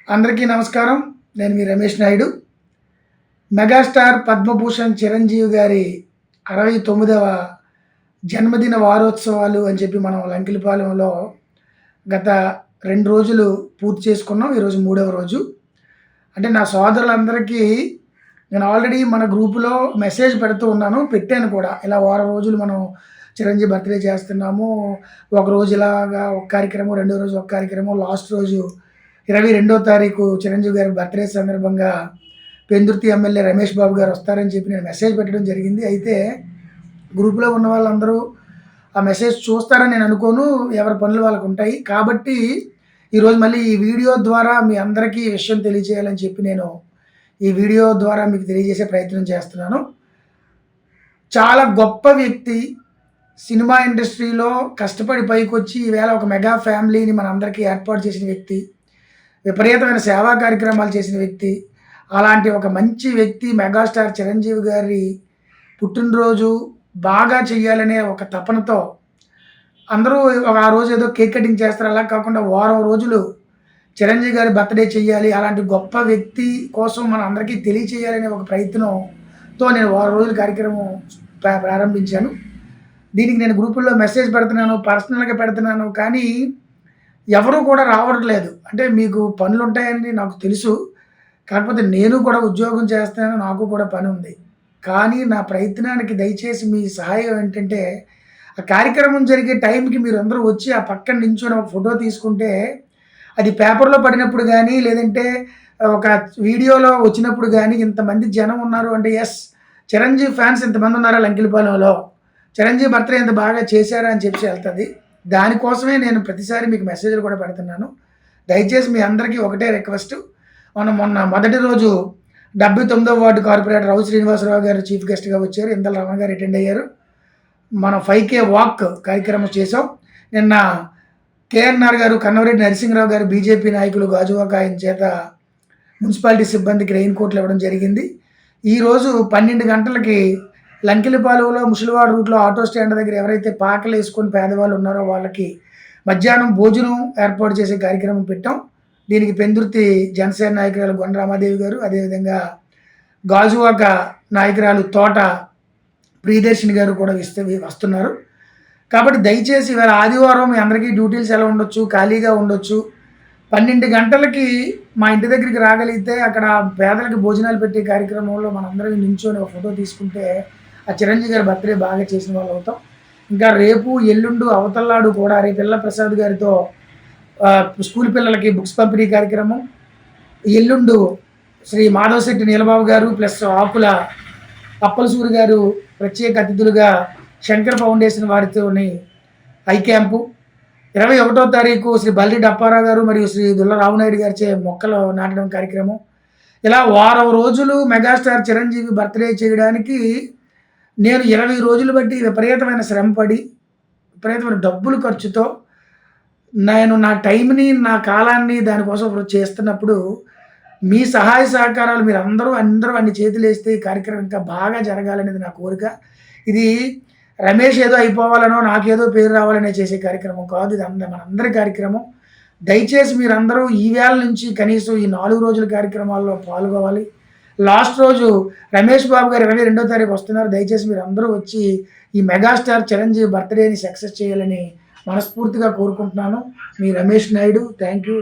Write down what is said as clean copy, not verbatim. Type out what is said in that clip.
అందరికీ నమస్కారం. నేను మీ రమేష్ నాయుడు. మెగాస్టార్ పద్మభూషణ్ చిరంజీవి గారి 69వ జన్మదిన వారోత్సవాలు అని చెప్పి మనం లంకిలిపాలెంలో గత 2 రోజులు పూర్తి చేసుకున్నాం. ఈరోజు 3వ రోజు. అంటే నా సోదరులందరికీ నేను ఆల్రెడీ మన గ్రూప్‌లో మెసేజ్ పెడుతూ ఉన్నాను. పెట్టాను కూడా. ఇలా వారం రోజులు మనం చిరంజీవి బర్త్‌డే చేస్తున్నాము. ఒక రోజు ఇలాగా ఒక కార్యక్రమం, రెండో రోజు ఒక కార్యక్రమం, లాస్ట్ రోజు 22వ తారీఖు చిరంజీవి గారి బర్త్‌డే సందర్భంగా పెందుర్తి ఎమ్మెల్యే రమేష్ బాబు గారు వస్తారని చెప్పి నేను మెసేజ్ పెట్టడం జరిగింది. అయితే గ్రూప్‌లో ఉన్న వాళ్ళందరూ ఆ మెసేజ్ చూస్తారని నేను అనుకోను. ఎవరి పనులు వాళ్ళకుంటాయి. కాబట్టి ఈరోజు మళ్ళీ ఈ వీడియో ద్వారా మీ అందరికీ ఈ విషయం తెలియజేయాలని చెప్పి నేను ఈ వీడియో ద్వారా మీకు తెలియజేసే ప్రయత్నం చేస్తున్నాను. చాలా గొప్ప వ్యక్తి. సినిమా ఇండస్ట్రీలో కష్టపడి పైకొచ్చి ఈవేళ ఒక మెగా ఫ్యామిలీని మనందరికీ ఏర్పాటు చేసిన వ్యక్తి. విపరీతమైన సేవా కార్యక్రమాలు చేసిన వ్యక్తి. అలాంటి ఒక మంచి వ్యక్తి మెగాస్టార్ చిరంజీవి గారి పుట్టినరోజు బాగా చేయాలనే ఒక తపనతో అందరూ ఆ రోజు ఏదో కేక్ కటింగ్ చేస్తారు. అలా కాకుండా వారం రోజులు చిరంజీవి గారి బర్త్‌డే చేయాలి. అలాంటి గొప్ప వ్యక్తి కోసం మన అందరికీ తెలియచేయాలనే ఒక ప్రయత్నంతో నేను వారం రోజుల కార్యక్రమం ప్రారంభించాను. దీనికి నేను గ్రూపుల్లో మెసేజ్ పెడుతున్నాను, పర్సనల్‌గా పెడుతున్నాను. కానీ ఎవరు కూడా రావట్లేదు. అంటే మీకు పనులుంటాయని నాకు తెలుసు. కాకపోతే నేను కూడా ఉద్యోగం చేస్తున్నాను. నాకు కూడా పనుంది. కానీ నా ప్రయత్నానికి దయచేసి మీ సహాయం ఏంటంటే, ఆ కార్యక్రమం జరిగే టైంకి మీరందరూ వచ్చి ఆ పక్కన నించొని ఒక ఫోటో తీసుకుంటే, అది పేపర్‌లో పడినప్పుడు గానీ, లేదంటే ఒక వీడియోలో వచ్చినప్పుడు గానీ, ఇంతమంది జనం ఉన్నారు అంటే, యెస్, చిరంజీవి ఫ్యాన్స్ ఇంతమంది ఉన్నారా లంకిలిపాలెంలో, చిరంజీవి బర్త్‌డే ఇంత బాగా చేశారా అని చెప్పి వెళ్తది. దానికోసమే నేను ప్రతిసారి మీకు మెసేజ్‌లు కూడా పెడుతున్నాను. దయచేసి మీ అందరికీ ఒకటే రిక్వెస్టు. మొన్న మొదటి రోజు 79వ వార్డు కార్పొరేటర్ రావు శ్రీనివాసరావు గారు చీఫ్ గెస్ట్‌గా వచ్చారు. ఇందల రమణ గారు అటెండ్ అయ్యారు. మనం 5K వాక్ కార్యక్రమం చేసాం. నిన్న కేఎన్ఆర్ గారు, కన్నవరెడ్డి నరసింహరావు గారు బీజేపీ నాయకులు గాజువాక ఆయన చేత మున్సిపాలిటీ సిబ్బందికి రెయిన్ కోట్లు ఇవ్వడం జరిగింది. ఈరోజు 12 గంటలకి లంకిలిపాలెంలో ముసలివాడ రూట్‌లో ఆటో స్టాండ్ దగ్గర ఎవరైతే పాకలేసుకొని పేదవాళ్ళు ఉన్నారో వాళ్ళకి మధ్యాహ్నం భోజనం ఏర్పాటు చేసే కార్యక్రమం పెట్టాం. దీనికి పెందుర్తి జనసేన నాయకురాలు గొండ రామాదేవి గారు, అదేవిధంగా గాజువాక నాయకురాలు తోట ప్రియదర్శిని గారు కూడా వస్తున్నారు. కాబట్టి దయచేసి ఇవాళ ఆదివారం మీ అందరికీ డ్యూటీలు సెలవు ఉండొచ్చు, ఖాళీగా ఉండొచ్చు. 12 గంటలకి మా ఇంటి దగ్గరికి రాగలిగితే అక్కడ పేదలకి భోజనాలు పెట్టే కార్యక్రమంలో మనందరం నించొని ఒక ఫోటో తీసుకుంటే ఆ చిరంజీవి గారి బర్త్‌డే బాగా చేసిన వాళ్ళు అవుతాం. ఇంకా రేపు, ఎల్లుండు, అవతల్నాడు కూడా రేపు పిల్ల ప్రసాద్ గారితో స్కూల్ పిల్లలకి బుక్స్ పంపిణీ కార్యక్రమం. ఎల్లుండు శ్రీ మాధవశెట్టి నీలబాబు గారు ప్లస్ ఆకుల అప్పలసూరి గారు ప్రత్యేక అతిథులుగా శంకర్ ఫౌండేషన్ వారితోని ఐ క్యాంపు. 21వ తారీఖు శ్రీ బల్లి అప్పారావు గారు మరియు శ్రీ దుల్ల రావునాయుడు గారిచే మొక్కలు నాటడం కార్యక్రమం. ఇలా వారం రోజులు మెగాస్టార్ చిరంజీవి బర్త్‌డే చేయడానికి నేను 20 రోజులు బట్టి విపరీతమైన శ్రమపడి, విపరీతమైన డబ్బులు ఖర్చుతో నేను నా టైంని, నా కాలాన్ని దానికోసం చేస్తున్నప్పుడు మీ సహాయ సహకారాలు అందరూ అన్ని చేతులేస్తే ఈ కార్యక్రమం ఇంకా బాగా జరగాలనేది నా కోరిక. ఇది రమేష్ ఏదో అయిపోవాలనో, నాకేదో పేరు రావాలనే చేసే కార్యక్రమం కాదు. ఇది మనందరి కార్యక్రమం. దయచేసి మీరందరూ ఈవేళ నుంచి కనీసం ఈ 4 రోజుల కార్యక్రమాల్లో పాల్గొవాలి. లాస్ట్ రోజు రమేష్ బాబు గారు 22వ తారీఖు వస్తున్నారు. దయచేసి మీరందరూ వచ్చి ఈ మెగాస్టార్ చిరంజీవి బర్త్‌డేని సక్సెస్ చేయాలని మనస్ఫూర్తిగా కోరుకుంటున్నాను. మీ రమేష్ నాయుడు. Thank you.